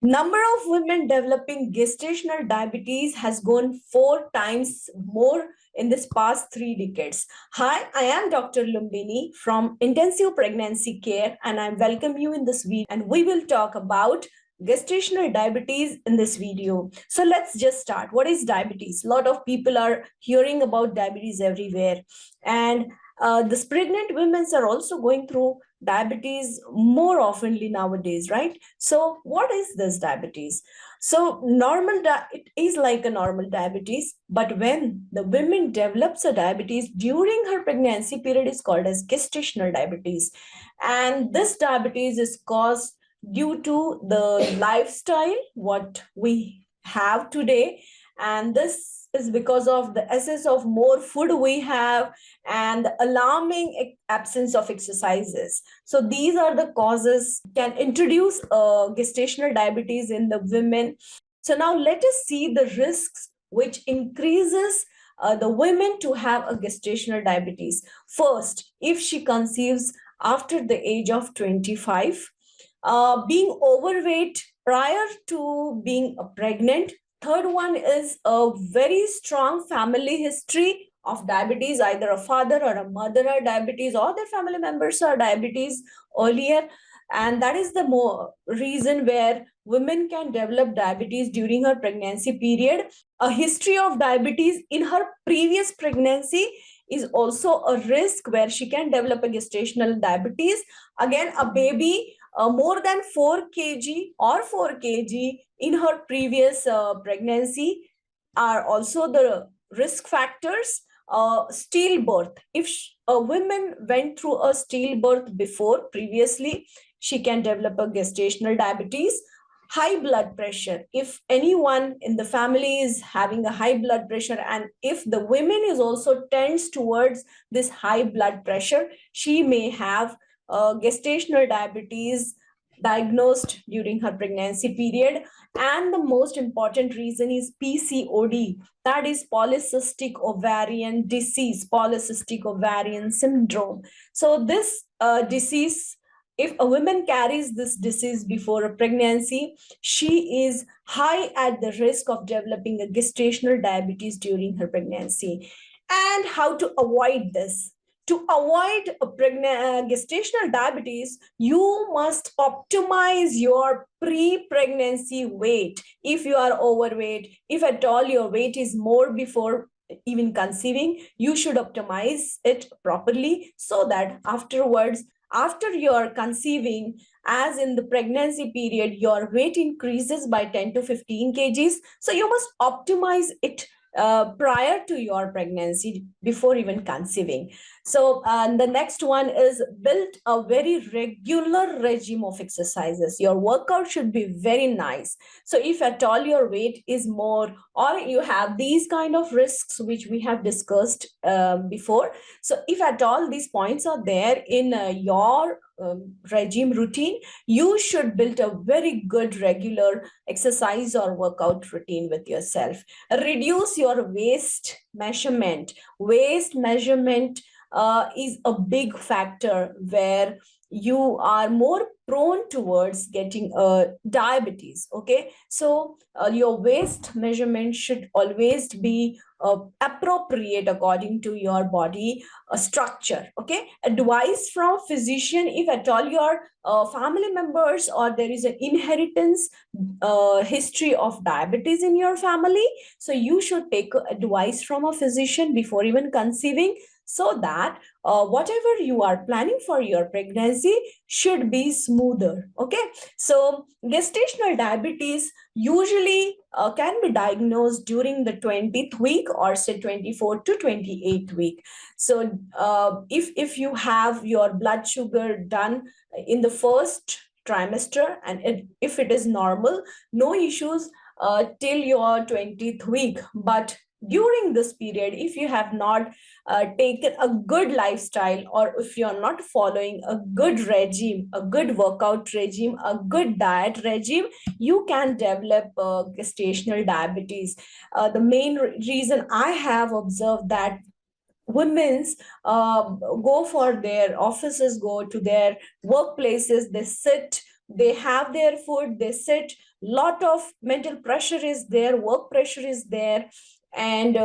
Number of women developing gestational diabetes has gone 4 times more in this past 3 decades. Hi, I am Dr. Lummbini from Intensive Pregnancy Care, and I welcome you in this video. And we will talk about gestational diabetes in this video. So let's just start. What is diabetes? A lot of people are hearing about diabetes everywhere, and these pregnant women are also going through diabetes more oftenly nowadays, right? So what is this diabetes? So it is like a normal diabetes, but when the woman develops a diabetes during her pregnancy period is called as gestational diabetes. And this diabetes is caused due to the lifestyle what we have today, and this is because of the excess of more food we have and the alarming absence of exercises. So these are the causes can introduce gestational diabetes in the women. So now let us see the risks which increases the women to have a gestational diabetes. First, if she conceives after the age of 25, being overweight prior to being pregnant. Third one is a very strong family history of diabetes, either a father or a mother are diabetes or their family members are diabetes earlier. And that is the more reason where women can develop diabetes during her pregnancy period. A history of diabetes in her previous pregnancy is also a risk where she can develop a gestational diabetes. Again, a baby more than 4 kg or 4 kg in her previous pregnancy are also the risk factors. Stillbirth. If a woman went through a stillbirth before previously, she can develop a gestational diabetes. High blood pressure. If anyone in the family is having a high blood pressure, and if the woman is also tends towards this high blood pressure, she may have gestational diabetes diagnosed during her pregnancy period. And the most important reason is PCOD, that is polycystic ovarian disease, polycystic ovarian syndrome. So this disease, if a woman carries this disease before a pregnancy, she is high at the risk of developing a gestational diabetes during her pregnancy. And how to avoid this? To avoid a gestational diabetes, you must optimize your pre-pregnancy weight. If you are overweight, if at all your weight is more before even conceiving, you should optimize it properly so that afterwards, after you're conceiving, as in the pregnancy period, your weight increases by 10 to 15 kgs. So you must optimize it prior to your pregnancy before even conceiving. So the next one is build a very regular regime of exercises. Your workout should be very nice. So if at all your weight is more, or you have these kind of risks which we have discussed before, so if at all these points are there in your regime routine, you should build a very good regular exercise or workout routine with yourself. Reduce your waist measurement. Waist measurement is a big factor where you are more prone towards getting diabetes. Okay, so your waist measurement should always be appropriate according to your body structure. Okay, advice from physician. If at all your family members or there is an inheritance history of diabetes in your family, so you should take advice from a physician before even conceiving, so that whatever you are planning for your pregnancy should be smoother. Okay, so gestational diabetes usually can be diagnosed during the 20th week or say 24 to 28th week. So if you have your blood sugar done in the first trimester, and if it is normal, no issues till your 20th week. But during this period, if you have not taken a good lifestyle, or if you're not following a good regime, a good workout regime, a good diet regime, you can develop gestational diabetes. The main reason I have observed that women's go for their offices, go to their workplaces, they sit they have their food, they sit, lot of mental pressure is there, work pressure is there, and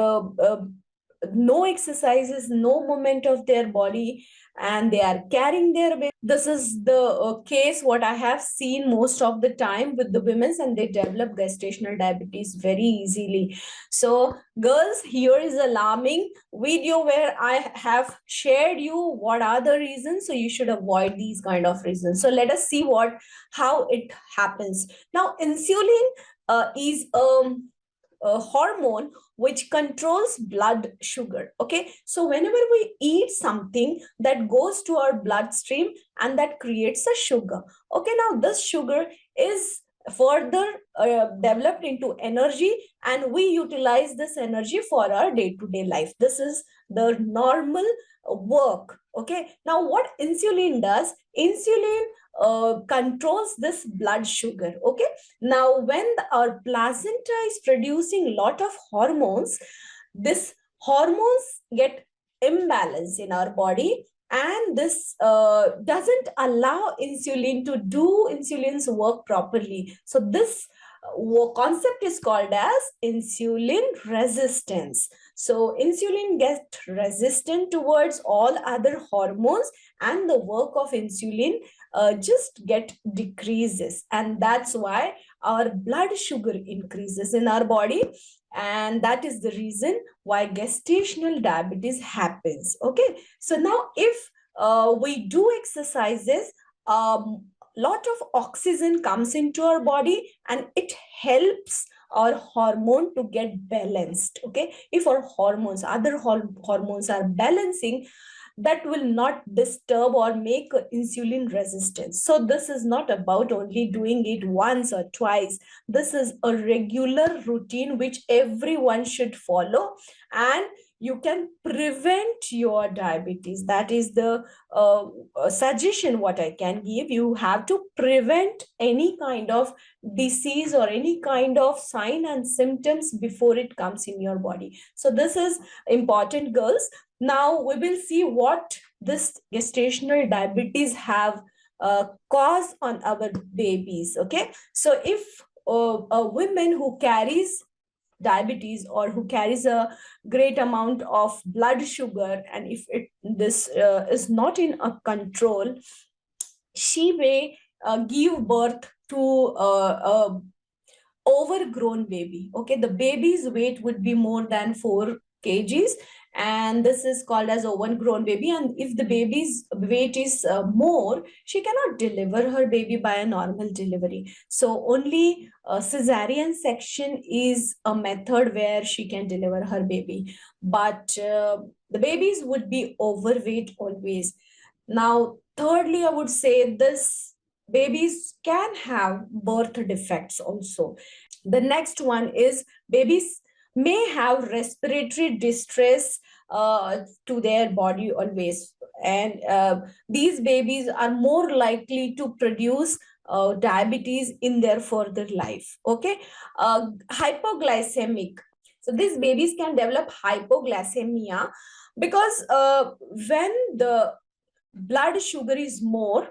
no exercises, no movement of their body, and they are carrying their baby. This is the case what I have seen most of the time with the women, and they develop gestational diabetes very easily. So girls, here is alarming video where I have shared you what are the reasons, so you should avoid these kind of reasons. So let us see how it happens. Now insulin is a hormone which controls blood sugar. Okay, so whenever we eat something, that goes to our bloodstream and that creates a sugar. Okay, now this sugar is further developed into energy, and we utilize this energy for our day-to-day life. This is the normal work. Okay, now what insulin does, insulin controls this blood sugar. Okay, now when our placenta is producing a lot of hormones, this hormones get imbalance in our body, and this doesn't allow insulin to do insulin's work properly. So this concept is called as insulin resistance. So insulin gets resistant towards all other hormones, and the work of insulin just get decreases, and that's why our blood sugar increases in our body, and that is the reason why gestational diabetes happens. Okay, so now if we do exercises, lot of oxygen comes into our body, and it helps our hormone to get balanced. Okay, if our other hormones are balancing, that will not disturb or make insulin resistance. So this is not about only doing it once or twice. This is a regular routine which everyone should follow, and you can prevent your diabetes. That is the suggestion what I can give. You have to prevent any kind of disease or any kind of sign and symptoms before it comes in your body. So this is important, girls. Now we will see what this gestational diabetes have caused on our babies. Okay, so if a woman who carries diabetes or who carries a great amount of blood sugar, and if this is not in a control, she may give birth to a overgrown baby. Okay, the baby's weight would be more than 4 kgs, and this is called as overgrown baby. And if the baby's weight is more, she cannot deliver her baby by a normal delivery. So only cesarean section is a method where she can deliver her baby, but the babies would be overweight always. Now thirdly, I would say this babies can have birth defects also. The next one is babies may have respiratory distress to their body always, and these babies are more likely to produce diabetes in their further life. Okay, hypoglycemic. So these babies can develop hypoglycemia because when the blood sugar is more,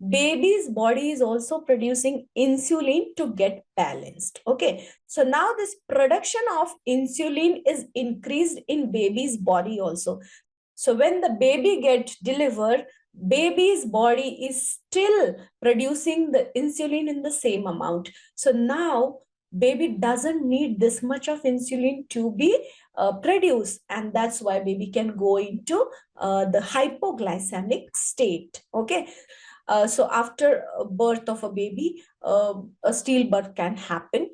baby's body is also producing insulin to get balanced. Okay, so now this production of insulin is increased in baby's body also. So when the baby gets delivered, baby's body is still producing the insulin in the same amount. So now baby doesn't need this much of insulin to be produced, and that's why baby can go into the hypoglycemic state. Okay, so after birth of a baby, a stillbirth can happen.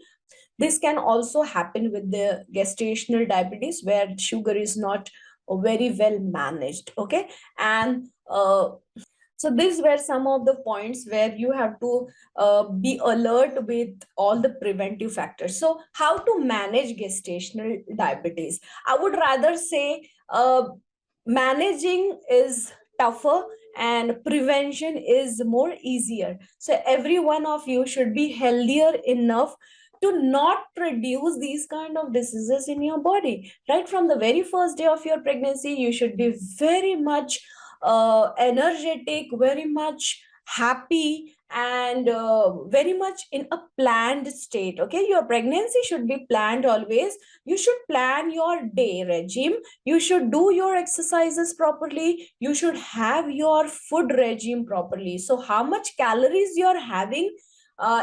This can also happen with the gestational diabetes where sugar is not very well managed. Okay, and so these were some of the points where you have to be alert with all the preventive factors. So how to manage gestational diabetes? I would rather say managing is tougher and prevention is more easier. So every one of you should be healthier enough to not produce these kind of diseases in your body. Right from the very first day of your pregnancy, you should be very much energetic, very much happy, and very much in a planned state. Okay, your pregnancy should be planned always. You should plan your day regime. You should do your exercises properly. You should have your food regime properly. So how much calories you're having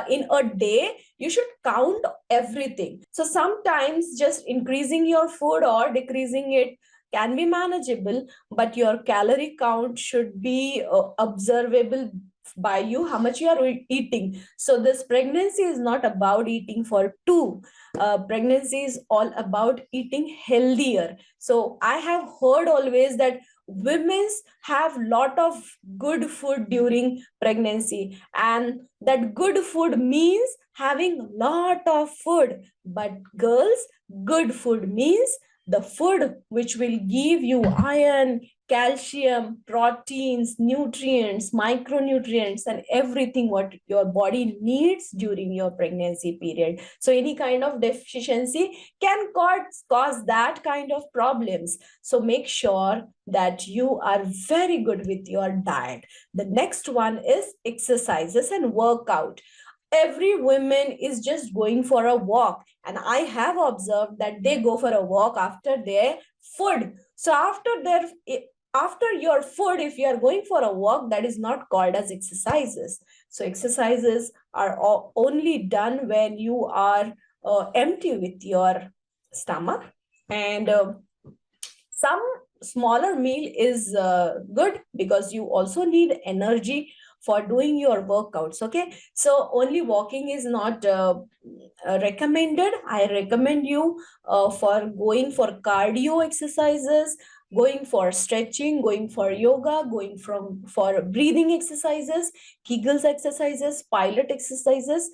in a day, you should count everything. So sometimes just increasing your food or decreasing it can be manageable, but your calorie count should be observable by you, how much you are eating. So this pregnancy is not about eating for two. Pregnancy is all about eating healthier. So I have heard always that women's have lot of good food during pregnancy, and that good food means having lot of food. But girls, good food means the food which will give you iron, calcium, proteins, nutrients, micronutrients, and everything what your body needs during your pregnancy period. So any kind of deficiency can cause that kind of problems. So make sure that you are very good with your diet. The next one is exercises and workout. Every woman is just going for a walk, and I have observed that they go for a walk after their food. So after your food, if you are going for a walk, that is not called as exercises. So exercises are only done when you are empty with your stomach, and some smaller meal is good, because you also need energy for doing your workouts. Okay, so only walking is not recommended. I recommend you for going for cardio exercises, going for stretching, going for yoga, going for breathing exercises, Kegels exercises, pilot exercises.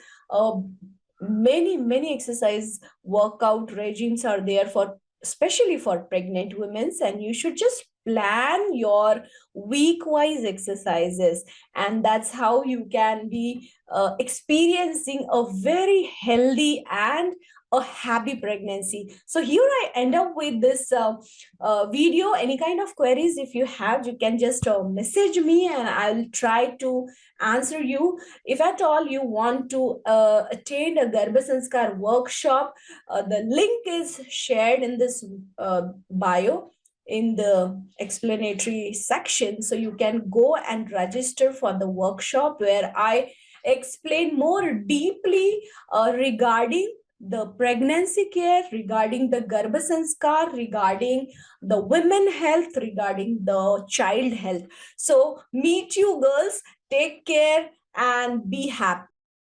Many exercise workout regimes are there for, especially for pregnant women, and you should just plan your week-wise exercises, and that's how you can be experiencing a very healthy and a happy pregnancy. So here I end up with this video. Any kind of queries if you have, you can just message me and I'll try to answer you. If at all you want to attend a Garbhsanskar workshop, the link is shared in this bio, in the explanatory section. So you can go and register for the workshop, where I explain more deeply regarding the pregnancy care, regarding the Garbhsanskar, regarding the women health, regarding the child health. So meet you girls, take care and be happy.